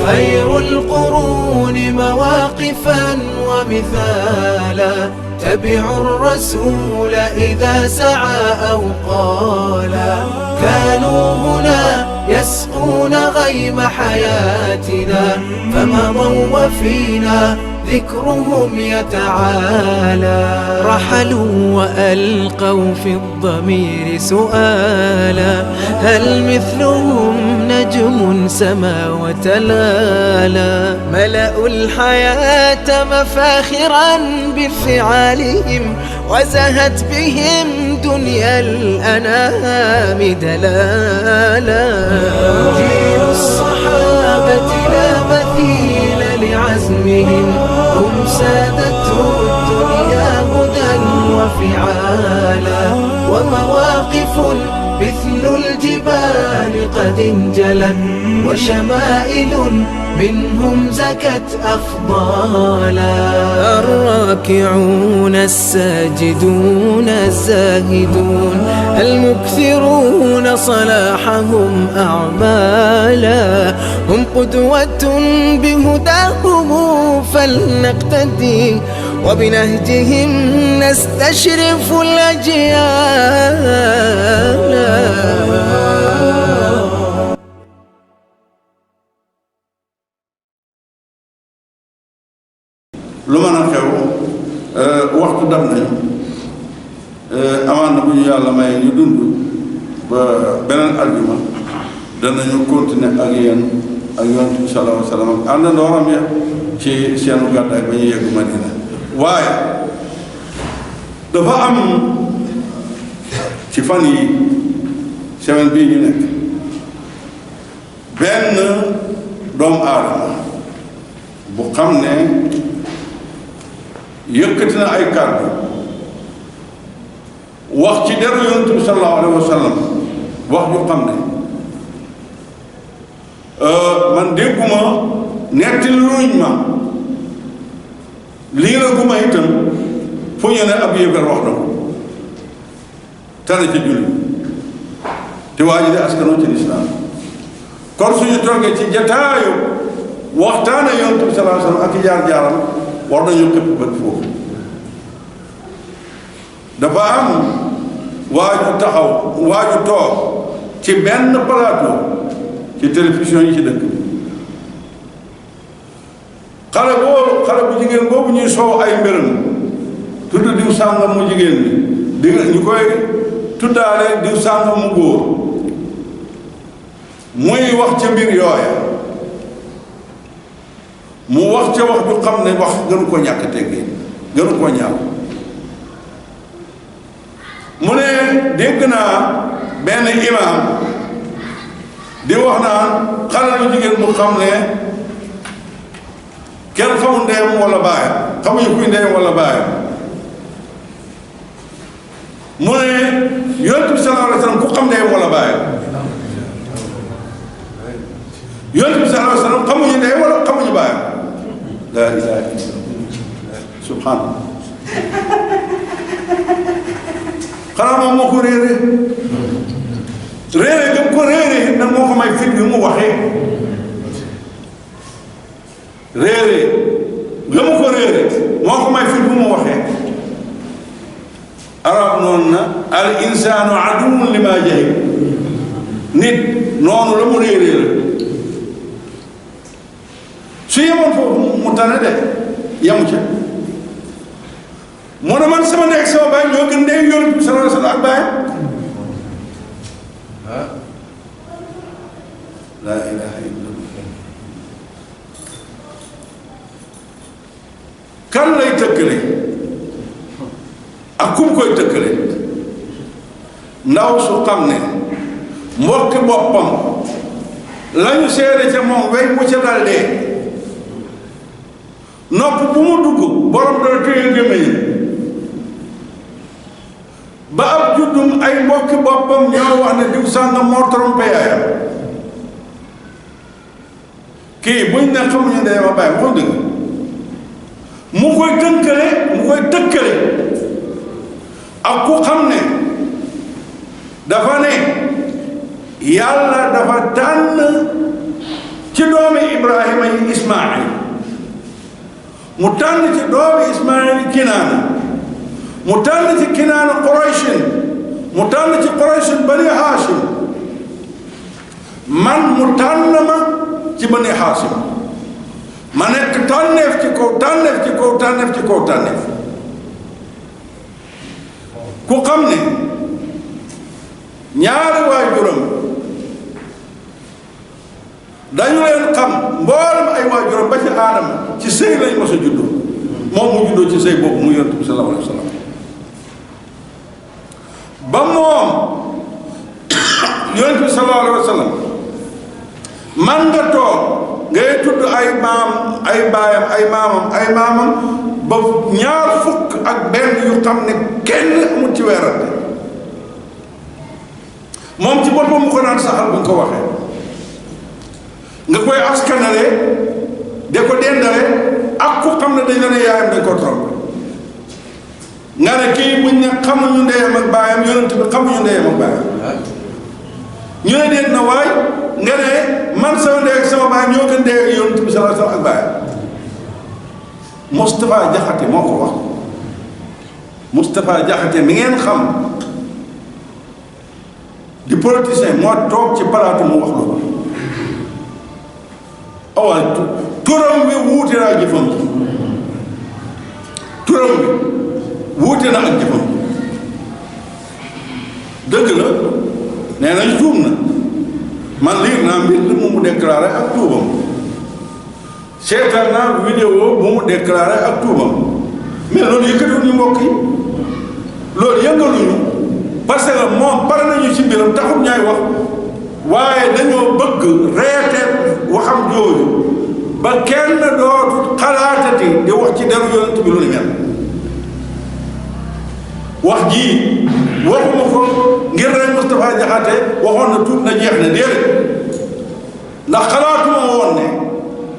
خير القرون مواقفا ومثالا تبعوا الرسول إذا سعى أو قالا كانوا هنا يسقون غيم حياتنا فمضوا وفينا ذكرهم يتعالى رحلوا وألقوا في الضمير سؤالا هل مثلهم نجم سما وتلالا ملأوا الحياة مفاخرا بفعالهم وزهت بهم دنيا الأنام دلالا جيل الصحابة لا مثيل لعزمهم هم سادته الدنيا هدى وفعالا ومواقف مثل الجبال قد انجلت وشمائل منهم زكت أفضالا الراكعون الساجدون الزاهدون المكثرون صلاحهم أعمالا هم قدوة بهداهم فلنقتدي وبنهجهم نستشرف الأجيال lu mën a xew waxtu dab nañ amaan na bu ñu yàlla may ñu dund ba beneen aljuma danañu continuer ak yéen ak yonent bi sallallahu alayhi wa sallam ak àndandoo am ya ci seenu gàddaay ba ñu yegg Madina waaye dafa am ci fan yi semaine bii ñu nekk benn doomu aadama bu xam ne yëkkati na ay kàddu wax ci deru yonent bi sallallahu alayhi wa sallam wax ju xam ne man dégguma netti luñ ma lii la guma itam fu ñu ne ab yëgal wax na ko tane ci julli te waa ji de askanoo ci lislaam kon suñu toogee ci jataayu waxtaane yonent bi sallallahu alayhi wa sallam ak jaar-jaaram war nañu xëpp bët foofu dafa am waaju taxaw waaju toog ci benn plateau ci télévision yi ci dëkk bi xale bu jigéen boobu ñuy soow ay mbiram tudd diw sàngam mu jigéen bi ñu koy tuddaale diw sàngam mu góor muy wax ca mbir yooya mu wax ca wax ju xam ne wax gënu ko ñàkk teggee gënu ko ñaaw mu ne dégg naa benn imaam di wax naan xale lu jigéen mu xam ne kenn xamul ndeyam wala baayam xamuñu kuy ndeyam wala baayam mu ne yonent bi sallallahu alayhi wa sallam ku xam ndeyam wala baayam yonent bi sallallahu alayhi wa sallam xamuñu ndeyam wala xamuñu baayam laa ilaaha illallaah subhaanallah xanaa moom moo ko réere gëm ko réere nag moo ko may fit bi mu waxee réere gëmu ko réere moo ko may fit bi mu waxee arab noonu na al insaanu aduwwun limaa jahil nit noonu la mu réeree la su yemoon foofu mu tane de yemu ca mu ne man sama ndey ak sama baay ñoo gën ndey yonent bi sallallahu alayhi wa sallam ak baayam laa ilaha illallah kan lay tëkkale ak kum koy tëkkale ndaw su xam ne mbokki boppam lañu seede ca moom wey mu ca dal dee nopp bu mu dugg borom dana téye gémmiñ ba ab juddum ay mbokki boppam ñoo wax ne diw sàngam moo trompé yaayam kii buñ ne xamuñu ndey ma bàyyi ko dëgg mu koy tëkkale ak ku xam ne dafa ne yàlla dafa tànn ci doomi Ibrahima yi Ismaayil mu tànn ci doomi Ismaayil Kinaana mu tànn ci Kinaana Qurayshin mu tànn ci Qurayshin Bani Haashim man mu tànn ma ci Bani Haashim ma nekk tànneef ci kaw tànneef ci kaw tànneef ci kaw tànneef ku xam ne ñaari waajuram dañu leen xam mboolem ay waajuram ba ci aadama ci sëy lañ mos a juddoo moom mu juddoo ci sëy boobu mu yonent bi sallallahu alayhi wa sallam ba moom yonent bi sallallahu alayhi wa sallam man nga toog ngay tudd ay maam ay baayam ay maamam ba ñaar fukk ak benn yu xam ne kenn amul ci weerante moom ci boppam mu ko naan saxal bu nga ko waxee nga koy askanale de ko dendale ak ku xam ne dañ la ne yaayam dañ ko trompé nga ne kii buñ ne xamuñu ndeyam ak baayam yonent bi xamuñu ndeyam ak baayam ñu ne déet na waay nga ne man sama ndey ak sama baay ñoo gën ndey ak yonent bi sallallahu alayhi wa sallam ak baayam Moustapha Diakhaté moo ko wax Moustapha Diakhaté mi ngeen xam di politicien moo toog ci palaatu mu wax loolu awaay turam bi wuute na ak jëfam ji turam bi wuute na ak jëfam ji dëgg la nee nañ tuub na man liir naa mbind mu déclaré ak tuubam seetaan naa vidéo bu mu déclaré ak tuubam mais loolu yëkkatiwuñu mbokk yi loolu yëngaluñu parce que moom pare nañu ci mbiram taxul ñaay wax waaye dañoo bëgg reeteet waxam jooju ba kenn dootu xalaatati di wax ci deru yonent bi lu ni mel wax jii waxuma ko ngir rek Moustapha Diakhaté waxoon na tuub na jeex na déedéet ndax xalaatuma woon ne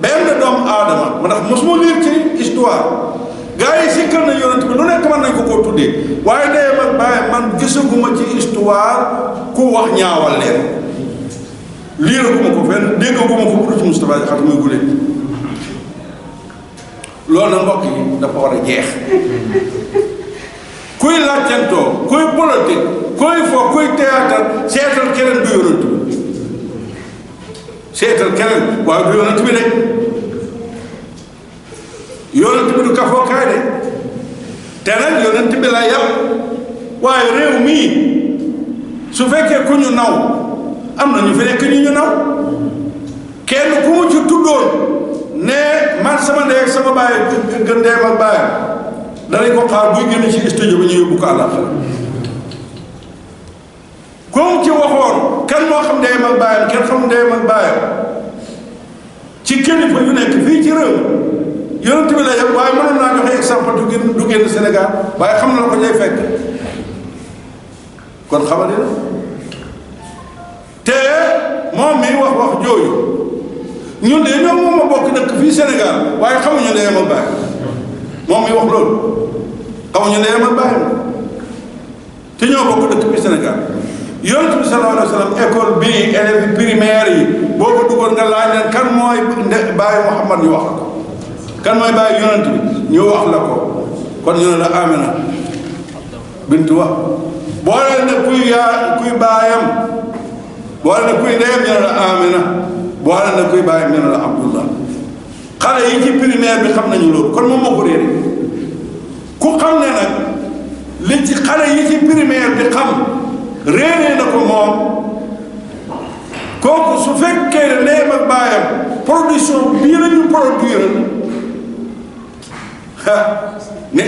benn doomu aadama ma ndax mosuma lire ci histoire gars yi sikkal na yonent bi lu nekk mën nañ ko koo tuddee waaye ndeyam ak baayam man gisaguma ci histoire ku wax ñaawal leen liiraguma ko fenn déggaguma ko bu ci Moustapha Diakhaté muy gulee loolu na mbokk yi dafa war a jeex kuy laajtantoo kuy politique kuy fo kuy théâtre seetal keneen du yonent bi seetal keneen waaye du yonent bi de yonent bi du kafookaay de te nag yonent bi la yàpp waaye réew mii su fekkee ku ñu naw am na ñu fi nekk ñu naw kenn ku mu ci tuddoon ne man sama ndey ak sama baay gën ndeem ak baayam danañ ko xaar buy génn ci studio bi ñu yóbbu ko àllaaxira comme ci waxoon kan moo xam ndeyam ak baayam kenn xam ndeyam ak baayam ci kilifa yu nekk fii ci réew yonent bi la yëpp waaye mënoon naa joxe exemple du génn Sénégal waaye xam na la ko ñay fekk kon xamadi na te moom mi wax jooju ñun de ñoom moom a bokk dëkk fii Sénégal waaye xamuñu ndeyam ak baayam moom mi wax loolu xamuñu ndeyam ak baayam te ñoo bokk dëkk fii Sénégal yonent bi sallallahu alayhi wa sallam école bii élèves primaire yi boo ko duggoon nga laaj leen kan mooy bàyyi Muhammad ñu wax la ko kan mooy bàyyi yonent bi ñu wax la ko kon ñu ne la Amina bintu wax boo leen ne kuy baayam boo leen ne kuy ndeyam ñu ne la Amina boo leen ne kuy baayam ñu ne la Abdullah xale yi ci primaire bi xam nañu loolu kon moom moo ko réere ku xam ne nag li ci xale yi ci primaire bi xam réeree na ko moom kooku su fekkee ne ndeyam ak baayam production bii la ñu produire ne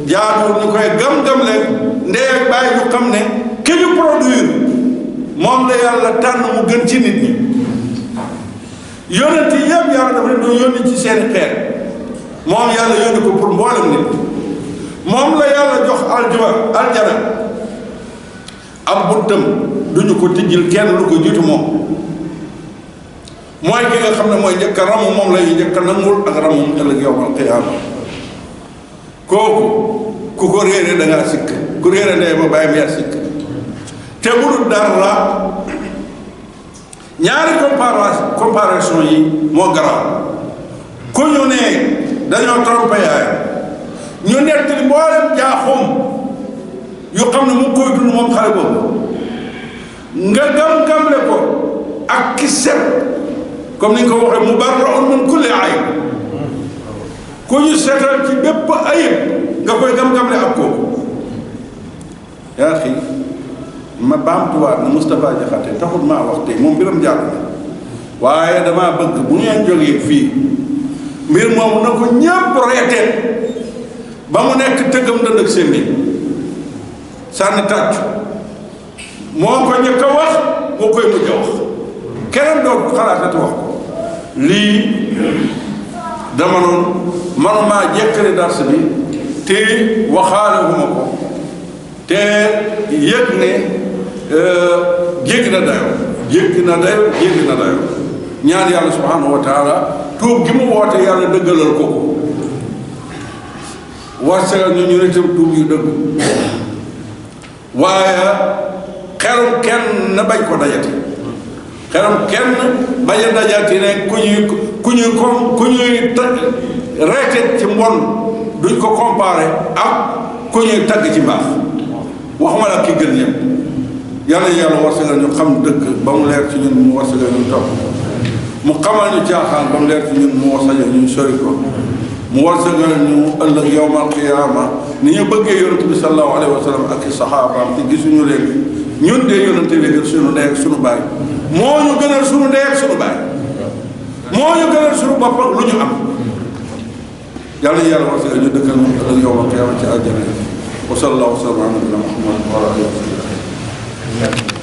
jaaduwul ñu koy gam-gam leen ndey ak baay ñu xam ne ki ñu produire moom la yàlla tànn mu gën ci nit ñi yonent yi yëpp yàlla dafa leen doon yónni ci seeni xeet moom yàlla yónni ko pour mboolem nit moom la yàlla jox aljana ab buntam duñu ko tijjil kenn lu ko jiitu moom mooy ki nga xam ne mooy njëkk a ramu moom lay njëkk a nangul ak ramu ëllëg yawmal qiyaama kooku ku ko réere da ngaa sikk ku réere ndey ma bàyyam yar sikk te bu dul dara ñaari comparaison yi moo garaaw ku ñu ne dañoo trompé yaayam ñu nettali mboolem jaaxum yu xam ne mu ngi koy dund moom xale boobu nga gam-gamle ko ak ki set comme ni nga ko waxee mubarra'un min kulli ayib ku ñu seetal ci bépp ayib nga koy gam-gamle ak kooku yaa xii ma baamtuwaat na Moustapha Diakhaté taxut maa wax tey moom mbiram jàll na waaye damaa bëgg bu ngeen jógee fii mbir moomu na ko ñëpp reetee ba mu nekk tëggam dënd ak seen sànni tàcc moo ko njëkk a wax moo koy mujj a wax keneen doo xalaatati wax ko lii dama noonu manumaa jekkali dars bi te waxaale wu ma ko te yëg ne jéggi na dayo ñaan yàlla subhanahu wa taala tuub gi mu woote yàlla dëggalal ko warsegal ñu ne tam tuub yu dëgg waaye xelum kenn na bañ ko dajati xelum kenn bañ a dajati ne ku ñuy reete ci mbon duñ ko comparé ak ku ñuy tagg ci mbaax waxuma la ki gën ñëpp yàlla warsegal ñu xam dëgg ba mu leer ci ñun mu warsegal ñu topp mu xamal ñu caaxaan ba mu leer ci ñun mu warsegal ñu sori ko mu warsegal ñu ëllëg yawmal qiyaama ni ñu bëggee yonent bi sallallahu alayhi wa sallam ak i saxaabaam te gisuñu leen ñun de yonent bi gën suñu ndey ak suñu baay moo ñu gënal suñu ndey ak suñu baay moo ñu gënal suñu bopp ak lu ñu am yàlla warsegal ñu dëkkal ñu ëllëg yawmal qiyaama ci àjjana wa sallallahu wa sallam ala nabiyina Muhammad wa ala alihi wa sallam